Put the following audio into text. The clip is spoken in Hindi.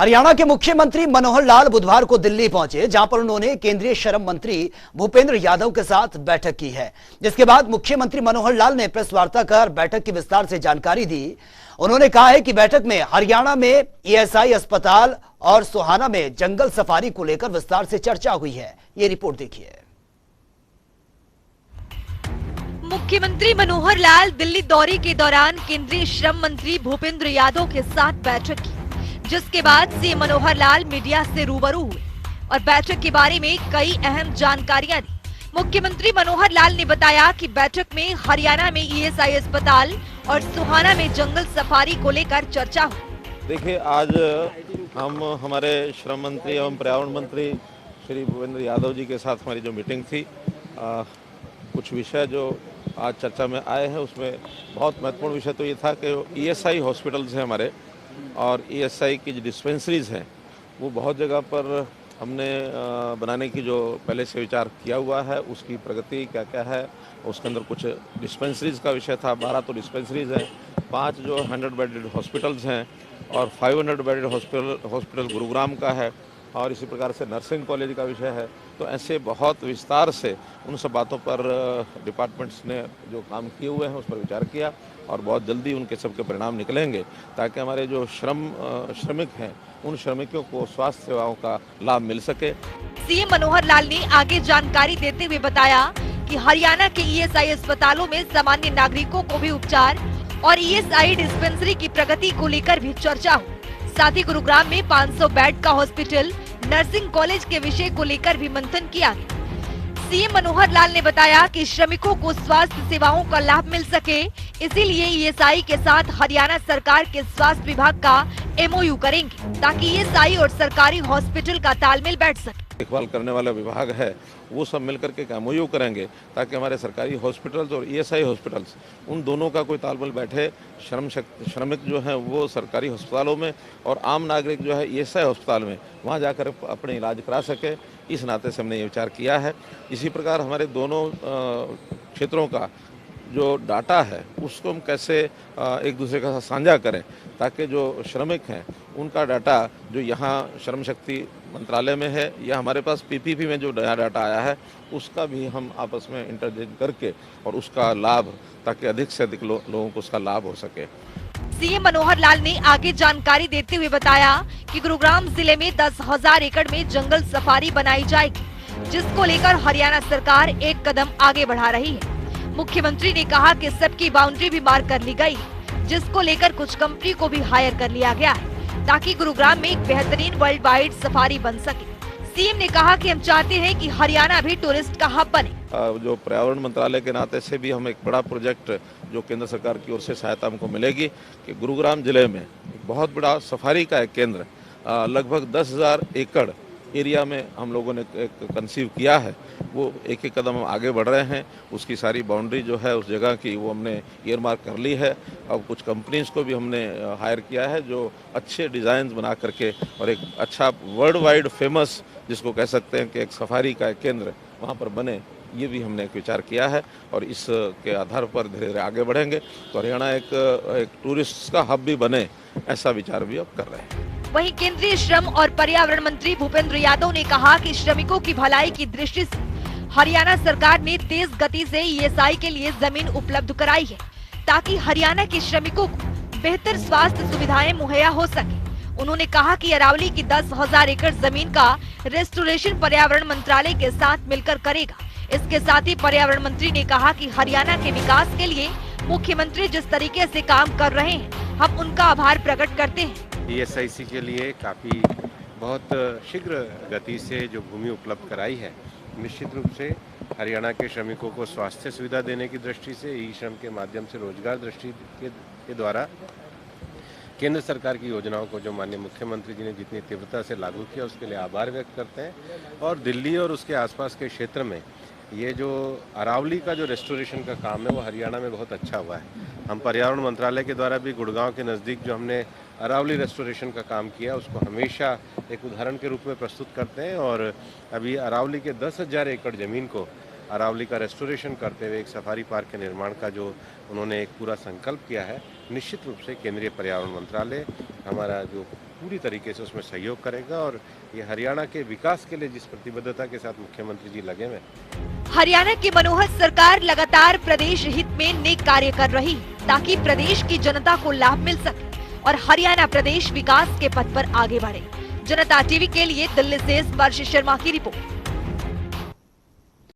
हरियाणा के मुख्यमंत्री मनोहर लाल बुधवार को दिल्ली पहुंचे, जहां पर उन्होंने केंद्रीय श्रम मंत्री भूपेंद्र यादव के साथ बैठक की है। जिसके बाद मुख्यमंत्री मनोहर लाल ने प्रेस वार्ता कर बैठक की विस्तार से जानकारी दी। उन्होंने कहा है कि बैठक में हरियाणा में ईएसआई अस्पताल और सोहाना में जंगल सफारी को लेकर विस्तार से चर्चा हुई है। ये रिपोर्ट देखिए। मुख्यमंत्री मनोहर लाल दिल्ली दौरे के दौरान केंद्रीय श्रम मंत्री भूपेंद्र यादव के साथ बैठक की, जिसके बाद सीएम मनोहर लाल मीडिया से रूबरू हुए और बैठक के बारे में कई अहम जानकारियां दी। मुख्यमंत्री मनोहर लाल ने बताया कि बैठक में हरियाणा में ईएसआई अस्पताल और सोहाना में जंगल सफारी को लेकर चर्चा हुई। देखिए, आज हम हमारे श्रम मंत्री एवं पर्यावरण मंत्री श्री भूपेंद्र यादव जी के साथ हमारी जो मीटिंग थी, कुछ विषय जो आज चर्चा में आए हैं उसमें बहुत महत्वपूर्ण विषय तो ये था कि ईएसआई हॉस्पिटल्स हैं हमारे और ईएसआई की जो डिस्पेंसरीज हैं वो बहुत जगह पर हमने बनाने की जो पहले से विचार किया हुआ है, उसकी प्रगति क्या क्या है। उसके अंदर कुछ डिस्पेंसरीज का विषय था, 12 तो डिस्पेंसरीज हैं, 5 जो 100 बेडेड हॉस्पिटल्स हैं और 500 बेडेड हॉस्पिटल गुरुग्राम का है और इसी प्रकार से नर्सिंग कॉलेज का विषय है। तो ऐसे बहुत विस्तार से उन सब बातों पर डिपार्टमेंट्स ने जो काम किए हुए हैं उस पर विचार किया और बहुत जल्दी उनके सबके परिणाम निकलेंगे ताकि हमारे जो श्रमिक हैं उन श्रमिकों को स्वास्थ्य सेवाओं का लाभ मिल सके। सीएम मनोहर लाल ने आगे जानकारी देते हुए बताया कि हरियाणा के ईएसआई अस्पतालों में सामान्य नागरिकों को भी उपचार और ईएसआई डिस्पेंसरी की प्रगति को लेकर भी चर्चा हुई। साथ ही गुरुग्राम में 500 बेड का हॉस्पिटल, नर्सिंग कॉलेज के विषय को लेकर भी मंथन किया गया। सीएम मनोहर लाल ने बताया कि श्रमिकों को स्वास्थ्य सेवाओं का लाभ मिल सके, इसीलिए ईएसआई के साथ हरियाणा सरकार के स्वास्थ्य विभाग का एमओयू करेंगे ताकि ईएसआई और सरकारी हॉस्पिटल का तालमेल बैठ सके। देखभाल करने वाला विभाग है वो सब मिलकर के एमओयू करेंगे ताकि हमारे सरकारी हॉस्पिटल्स और ईएसआई हॉस्पिटल्स उन दोनों का कोई तालमेल बैठे। श्रमिक जो हैं वो सरकारी अस्पतालों में और आम नागरिक जो है ईएसआई अस्पताल में वहाँ जाकर अपने इलाज करा सके। इस नाते से हमने ये विचार किया है। इसी प्रकार हमारे दोनों क्षेत्रों का जो डाटा है उसको हम कैसे एक दूसरे का साझा करें ताकि जो श्रमिक हैं उनका डाटा जो यहाँ श्रम शक्ति मंत्रालय में है या हमारे पास पीपीपी में जो नया डाटा आया है उसका भी हम आपस में इंटरचेंज करके और उसका लाभ ताकि अधिक से अधिक लोगों को उसका लाभ हो सके। सीएम मनोहर लाल ने आगे जानकारी देते हुए बताया कि गुरुग्राम जिले में 10,000 एकड़ में जंगल सफारी बनाई जाएगी, जिसको लेकर हरियाणा सरकार एक कदम आगे बढ़ा रही है। मुख्यमंत्री ने कहा कि सबकी बाउंड्री भी मार्क कर ली गई, जिसको लेकर कुछ कंपनी को भी हायर कर लिया गया है ताकि गुरुग्राम में एक बेहतरीन वर्ल्ड वाइड सफारी बन सके। सीएम ने कहा कि हम चाहते हैं कि हरियाणा भी टूरिस्ट का हब बने। जो पर्यावरण मंत्रालय के नाते से भी हम एक बड़ा प्रोजेक्ट जो केंद्र सरकार की ओर से सहायता हमको मिलेगी कि गुरुग्राम जिले में एक बहुत बड़ा सफारी का एक केंद्र लगभग 10,000 एकड़ एरिया में हम लोगों ने एक कंसीव किया है। वो एक एक कदम हम आगे बढ़ रहे हैं। उसकी सारी बाउंड्री जो है उस जगह की वो हमने ईयरमार्क कर ली है। अब कुछ कंपनीज को भी हमने हायर किया है जो अच्छे डिज़ाइन बना करके और एक अच्छा वर्ल्ड वाइड फेमस जिसको कह सकते हैं कि एक सफारी का एक केंद्र वहाँ पर बने, ये भी हमने एक विचार किया है और इसके आधार पर धीरे धीरे आगे बढ़ेंगे तो हरियाणा एक टूरिस्ट का हब भी बने, ऐसा विचार भी अब कर रहे हैं। वहीं केंद्रीय श्रम और पर्यावरण मंत्री भूपेंद्र यादव ने कहा कि श्रमिकों की भलाई की दृष्टि से हरियाणा सरकार ने तेज गति से ईएसआई के लिए जमीन उपलब्ध कराई है ताकि हरियाणा के श्रमिकों को बेहतर स्वास्थ्य सुविधाएं मुहैया हो सके। उन्होंने कहा कि अरावली की 10,000 एकड़ जमीन का रेस्टोरेशन पर्यावरण मंत्रालय के साथ मिलकर करेगा। इसके साथ ही पर्यावरण मंत्री ने कहा कि हरियाणा के विकास के लिए मुख्यमंत्री जिस तरीके से काम कर रहे हैं, हम उनका आभार प्रकट करते हैं। ईएसआईसी के लिए काफ़ी बहुत शीघ्र गति से जो भूमि उपलब्ध कराई है, निश्चित रूप से हरियाणा के श्रमिकों को स्वास्थ्य सुविधा देने की दृष्टि से ई श्रम के माध्यम से रोजगार दृष्टि के द्वारा केंद्र सरकार की योजनाओं को जो माननीय मुख्यमंत्री जी ने जितनी तीव्रता से लागू किया उसके लिए आभार व्यक्त करते हैं। और दिल्ली और उसके आसपास के क्षेत्र में ये जो अरावली का जो रेस्टोरेशन का काम है वो हरियाणा में बहुत अच्छा हुआ है। हम पर्यावरण मंत्रालय के द्वारा भी गुड़गांव के नज़दीक जो हमने अरावली रेस्टोरेशन का काम किया उसको हमेशा एक उदाहरण के रूप में प्रस्तुत करते हैं और अभी अरावली के 10,000 एकड़ ज़मीन को अरावली का रेस्टोरेशन करते हुए एक सफारी पार्क के निर्माण का जो उन्होंने एक पूरा संकल्प किया है, निश्चित रूप से केंद्रीय पर्यावरण मंत्रालय, हमारा जो पूरी तरीके से उसमें सहयोग करेगा और ये हरियाणा के विकास के लिए जिस प्रतिबद्धता के साथ मुख्यमंत्री जी लगे हुए हैं। हरियाणा की मनोहर सरकार लगातार प्रदेश हित में नेक कार्य कर रही है ताकि प्रदेश की जनता को लाभ मिल सके और हरियाणा प्रदेश विकास के पथ पर आगे बढ़े। जनता टीवी के लिए दिल्ली से स्पर्श शर्मा की रिपोर्ट।